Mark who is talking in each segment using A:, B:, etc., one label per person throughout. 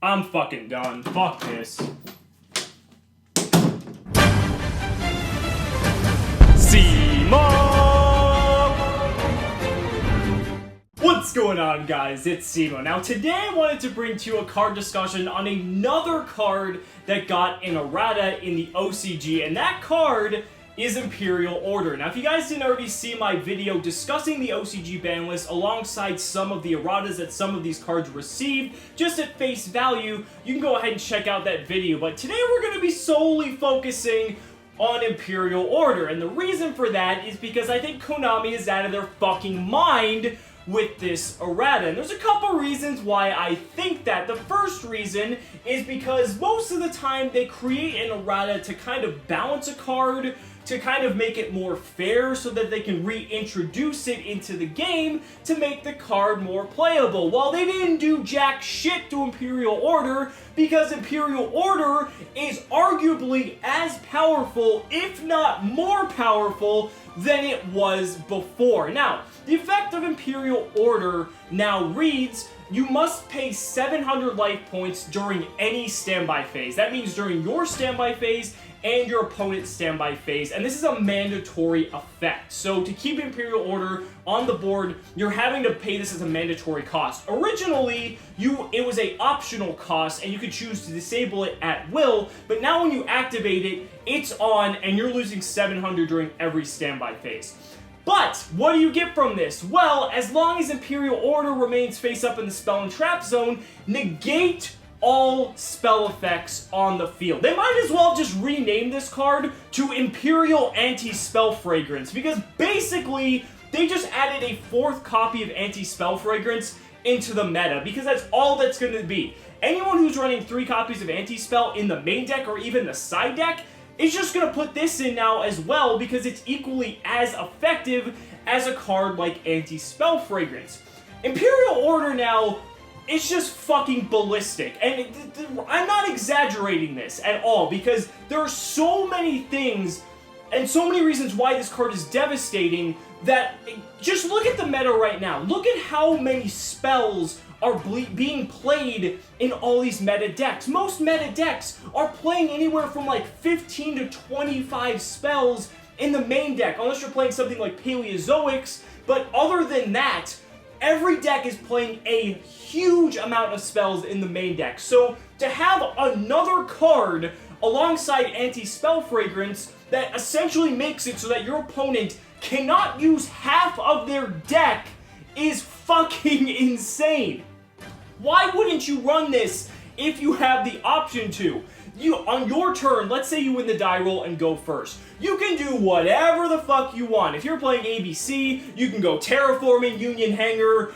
A: I'm fucking done. Fuck this. What's going on, guys? It's Cimo. Now, today I wanted to bring to you a card discussion on another card that got an errata in the OCG, and that card is Imperial Order. Now, if you guys didn't already see my video discussing the OCG ban list alongside some of the erratas that some of these cards received, just at face value, you can go ahead and check out that video. But today we're going to be solely focusing on Imperial Order, and the reason for that is because I think Konami is out of their fucking mind with this errata. And there's a couple reasons why I think that. The first reason is because most of the time they create an errata to kind of balance a card, to kind of make it more fair so that they can reintroduce it into the game to make the card more playable. Well, they didn't do jack shit to Imperial Order because Imperial Order is arguably as powerful, if not more powerful, than it was before. Now, the effect of Imperial Order now reads, you must pay 700 life points during any standby phase. That means during your standby phase and your opponent's standby phase, and this is a mandatory effect. So to keep Imperial Order on the board, you're having to pay this as a mandatory cost. Originally, it was a optional cost, and you could choose to disable it at will, but now when you activate it, it's on, and you're losing 700 during every standby phase. But, what do you get from this? Well, as long as Imperial Order remains face up in the spell and trap zone, negate all spell effects on the field. They might as well just rename this card to Imperial Anti-Spell Fragrance, because basically, they just added a fourth copy of Anti-Spell Fragrance into the meta, because that's all that's going to be. Anyone who's running 3 copies of Anti-Spell in the main deck or even the side deck is just going to put this in now as well, because it's equally as effective as a card like Anti-Spell Fragrance. Imperial Order now, it's just fucking ballistic, and I'm not exaggerating this at all, because there are so many things and so many reasons why this card is devastating that just look at the meta right now. Look at how many spells are being played in all these meta decks. Most meta decks are playing anywhere from like 15 to 25 spells in the main deck, unless you're playing something like Paleozoics, but other than that, every deck is playing a huge amount of spells in the main deck. So to have another card alongside Anti-Spell Fragrance that essentially makes it so that your opponent cannot use half of their deck is fucking insane. Why wouldn't you run this if you have the option to? On your turn, let's say you win the die roll and go first. You can do whatever the fuck you want. If you're playing ABC, you can go Terraforming, Union Hanger,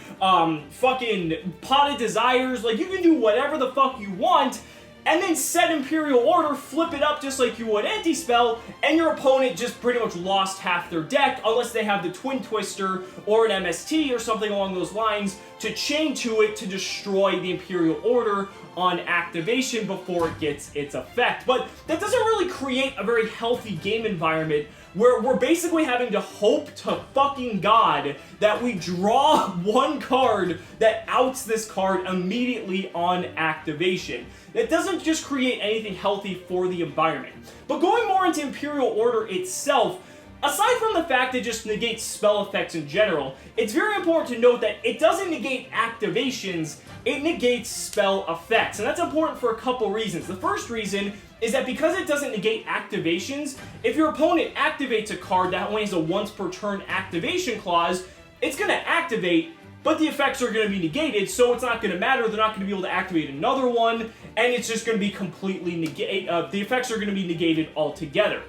A: fucking Potted Desires. Like, you can do whatever the fuck you want, and then set Imperial Order, flip it up just like you would Anti-Spell, and your opponent just pretty much lost half their deck, unless they have the Twin Twister or an MST or something along those lines to chain to it to destroy the Imperial Order on activation before it gets its effect. But that doesn't really create a very healthy game environment where we're basically having to hope to fucking God that we draw one card that outs this card immediately on activation. That doesn't just create anything healthy for the environment. But going more into Imperial Order itself, aside from the fact that it just negates spell effects in general, it's very important to note that it doesn't negate activations, it negates spell effects. And that's important for a couple reasons. The first reason is that because it doesn't negate activations, if your opponent activates a card that only has a once per turn activation clause, it's going to activate, but the effects are going to be negated, so it's not going to matter. They're not going to be able to activate another one, and it's just going to be completely negated. The effects are going to be negated altogether.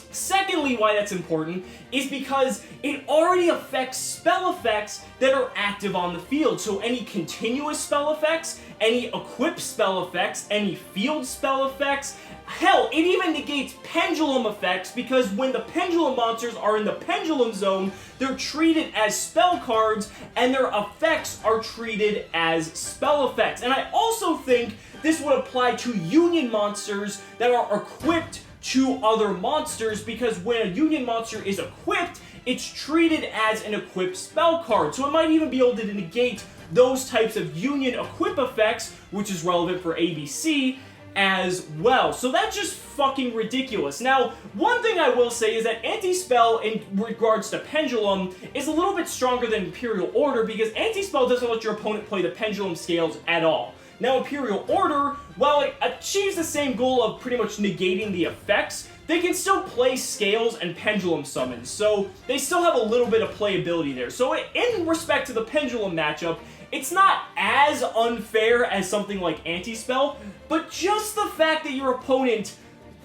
A: Secondly, why that's important is because it already affects spell effects that are active on the field. So any continuous spell effects, any equipped spell effects, any field spell effects, hell, it even negates pendulum effects, because when the pendulum monsters are in the pendulum zone, they're treated as spell cards, and their effects are treated as spell effects. And I also think this would apply to union monsters that are equipped to other monsters, because when a union monster is equipped, it's treated as an equipped spell card. So it might even be able to negate those types of union equip effects, which is relevant for ABC, as well. So that's just fucking ridiculous. Now, one thing I will say is that Anti-Spell, in regards to Pendulum, is a little bit stronger than Imperial Order, because Anti-Spell doesn't let your opponent play the Pendulum scales at all. Now, Imperial Order, while it achieves the same goal of pretty much negating the effects, they can still play scales and pendulum summons, so they still have a little bit of playability there. So in respect to the pendulum matchup, it's not as unfair as something like Anti-Spell, but just the fact that your opponent,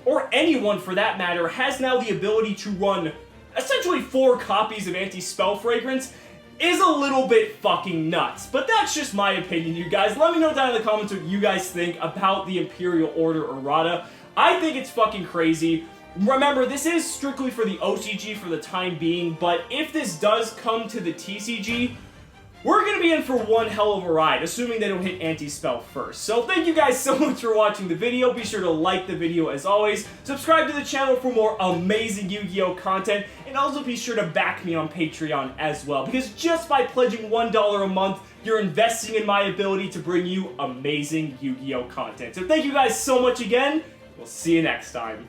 A: or anyone for that matter, has now the ability to run essentially 4 copies of Anti-Spell Fragrance is a little bit fucking nuts. But that's just my opinion, you guys. Let me know down in the comments what you guys think about the Imperial Order Errata. I think it's fucking crazy. Remember, this is strictly for the OCG for the time being, but if this does come to the TCG, we're going to be in for one hell of a ride, assuming they don't hit Anti-Spell first. So thank you guys so much for watching the video. Be sure to like the video as always, subscribe to the channel for more amazing Yu-Gi-Oh content, and also be sure to back me on Patreon as well, because just by pledging $1 a month, you're investing in my ability to bring you amazing Yu-Gi-Oh content. So thank you guys so much again. We'll see you next time.